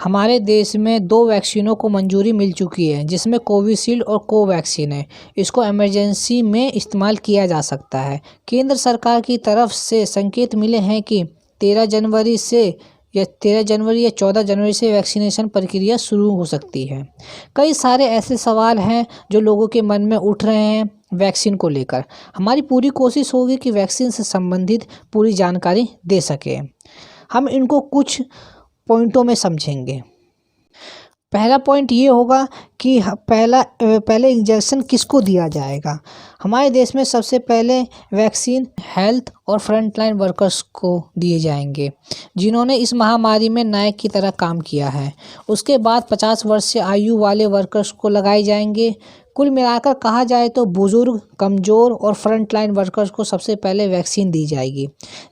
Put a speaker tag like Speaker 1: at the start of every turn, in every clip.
Speaker 1: हमारे देश में 2 वैक्सीनों को मंजूरी मिल चुकी है, जिसमें कोविशील्ड और कोवैक्सीन है। इसको इमरजेंसी में इस्तेमाल किया जा सकता है। केंद्र सरकार की तरफ से संकेत मिले हैं कि 13 जनवरी या 14 जनवरी से वैक्सीनेशन प्रक्रिया शुरू हो सकती है। कई सारे ऐसे सवाल हैं जो लोगों के मन में उठ रहे हैं वैक्सीन को लेकर। हमारी पूरी कोशिश होगी कि वैक्सीन से संबंधित पूरी जानकारी दे सकें। हम इनको कुछ पॉइंटों में समझेंगे। पहला पॉइंट ये होगा कि पहले इंजेक्शन किसको दिया जाएगा। हमारे देश में सबसे पहले वैक्सीन हेल्थ और फ्रंटलाइन वर्कर्स को दिए जाएंगे, जिन्होंने इस महामारी में नायक की तरह काम किया है। उसके बाद 50 वर्ष से आयु वाले वर्कर्स को लगाए जाएंगे। कुल मिलाकर कहा जाए तो बुजुर्ग, कमज़ोर और फ्रंटलाइन वर्कर्स को सबसे पहले वैक्सीन दी जाएगी,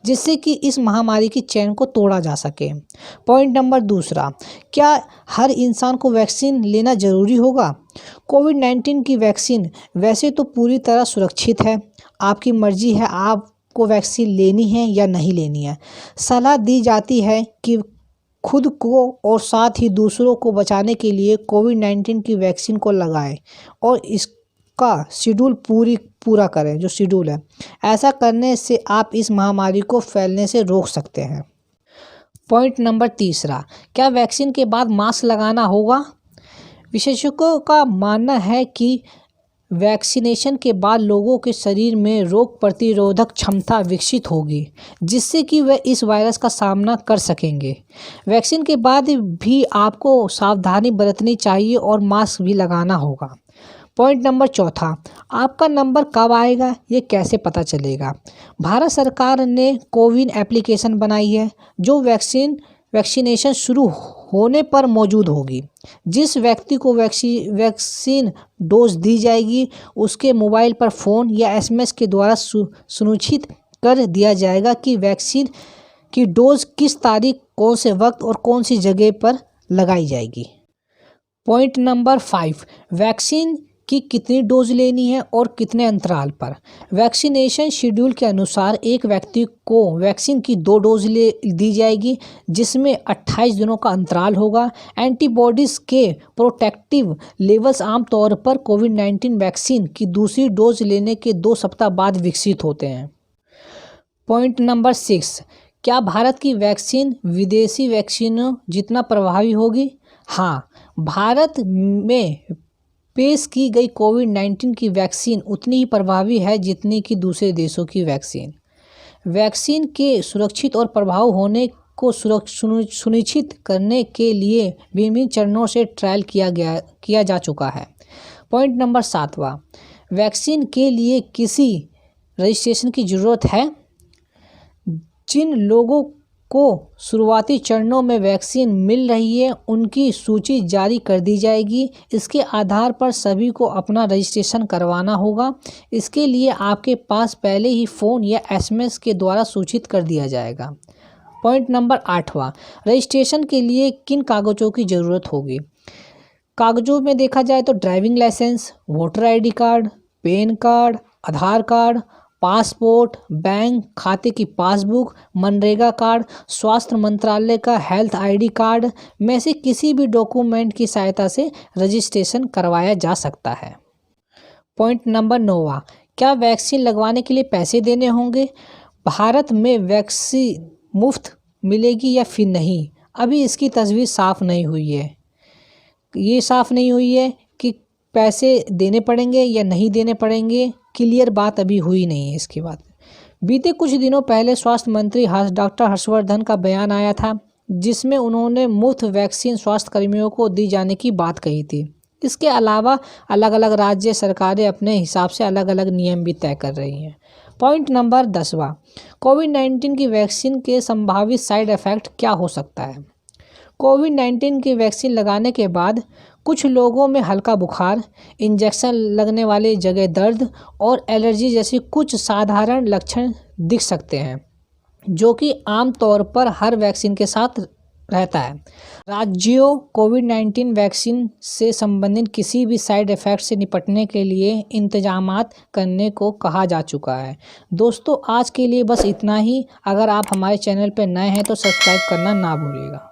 Speaker 1: जिससे कि इस महामारी की चेन को तोड़ा जा सके। पॉइंट नंबर दूसरा, क्या हर इंसान को वैक्सीन लेना ज़रूरी होगा? कोविड-19 की वैक्सीन वैसे तो पूरी तरह सुरक्षित है। आपकी मर्जी है आपको वैक्सीन लेनी है या नहीं लेनी है। सलाह दी जाती है कि खुद को और साथ ही दूसरों को बचाने के लिए कोविड-19 की वैक्सीन को लगाएं और इसका शेड्यूल पूरा करें, जो शेड्यूल है। ऐसा करने से आप इस महामारी को फैलने से रोक सकते हैं। पॉइंट नंबर तीसरा, क्या वैक्सीन के बाद मास्क लगाना होगा? विशेषज्ञों का मानना है कि वैक्सीनेशन के बाद लोगों के शरीर में रोग प्रतिरोधक क्षमता विकसित होगी, जिससे कि वे इस वायरस का सामना कर सकेंगे। वैक्सीन के बाद भी आपको सावधानी बरतनी चाहिए और मास्क भी लगाना होगा। पॉइंट नंबर चौथा, आपका नंबर कब आएगा, ये कैसे पता चलेगा? भारत सरकार ने कोविन एप्लीकेशन बनाई है, जो वैक्सीनेशन शुरू होने पर मौजूद होगी। जिस व्यक्ति को वैक्सीन डोज दी जाएगी, उसके मोबाइल पर फ़ोन या एसएमएस के द्वारा सुनिश्चित कर दिया जाएगा कि वैक्सीन की डोज किस तारीख, कौन से वक्त और कौन सी जगह पर लगाई जाएगी। पॉइंट नंबर 5, वैक्सीन की कितनी डोज लेनी है और कितने अंतराल पर? वैक्सीनेशन शेड्यूल के अनुसार एक व्यक्ति को वैक्सीन की 2 डोज दी जाएगी, जिसमें 28 दिनों का अंतराल होगा। एंटीबॉडीज़ के प्रोटेक्टिव लेवल्स आमतौर पर कोविड-19 वैक्सीन की दूसरी डोज लेने के 2 सप्ताह बाद विकसित होते हैं। पॉइंट नंबर 6, क्या भारत की वैक्सीन विदेशी वैक्सीनों जितना प्रभावी होगी? हाँ, भारत में पेश की गई कोविड-19 की वैक्सीन उतनी ही प्रभावी है जितनी कि दूसरे देशों की वैक्सीन। वैक्सीन के सुरक्षित और प्रभाव होने को सुनिश्चित करने के लिए विभिन्न चरणों से ट्रायल किया जा चुका है। पॉइंट नंबर 7वां, वैक्सीन के लिए किसी रजिस्ट्रेशन की ज़रूरत है? जिन लोगों को शुरुआती चरणों में वैक्सीन मिल रही है, उनकी सूची जारी कर दी जाएगी। इसके आधार पर सभी को अपना रजिस्ट्रेशन करवाना होगा। इसके लिए आपके पास पहले ही फ़ोन या एसएमएस के द्वारा सूचित कर दिया जाएगा। पॉइंट नंबर 8वां, रजिस्ट्रेशन के लिए किन कागज़ों की ज़रूरत होगी? कागज़ों में देखा जाए तो driving licence, voter ID card, PAN card, Aadhaar card, passport, bank खाते की पासबुक, मनरेगा कार्ड, स्वास्थ्य मंत्रालय का हेल्थ आईडी कार्ड में से किसी भी डॉक्यूमेंट की सहायता से रजिस्ट्रेशन करवाया जा सकता है। पॉइंट नंबर 9वां, क्या वैक्सीन लगवाने के लिए पैसे देने होंगे? भारत में वैक्सीन मुफ्त मिलेगी या फिर नहीं, अभी इसकी तस्वीर साफ नहीं हुई है। ये साफ नहीं हुई है कि पैसे देने पड़ेंगे या नहीं देने पड़ेंगे, क्लियर बात अभी हुई नहीं है इसके बाद। बीते कुछ दिनों पहले स्वास्थ्य मंत्री डॉक्टर हर्षवर्धन का बयान आया था, जिसमें उन्होंने मुफ्त वैक्सीन स्वास्थ्य कर्मियों को दी जाने की बात कही थी। इसके अलावा अलग अलग राज्य सरकारें अपने हिसाब से अलग अलग नियम भी तय कर रही हैं। पॉइंट नंबर 10वां, कोविड-19 की वैक्सीन के संभावित साइड इफ़ेक्ट क्या हो सकता है? कोविड-19 की वैक्सीन लगाने के बाद कुछ लोगों में हल्का बुखार, इंजेक्शन लगने वाली जगह दर्द और एलर्जी जैसी कुछ साधारण लक्षण दिख सकते हैं, जो कि आमतौर पर हर वैक्सीन के साथ रहता है। राज्यों कोविड-19 वैक्सीन से संबंधित किसी भी साइड इफ़ेक्ट से निपटने के लिए इंतजामात करने को कहा जा चुका है। दोस्तों, आज के लिए बस इतना ही। अगर आप हमारे चैनल पर नए हैं तो सब्सक्राइब करना ना भूलिएगा।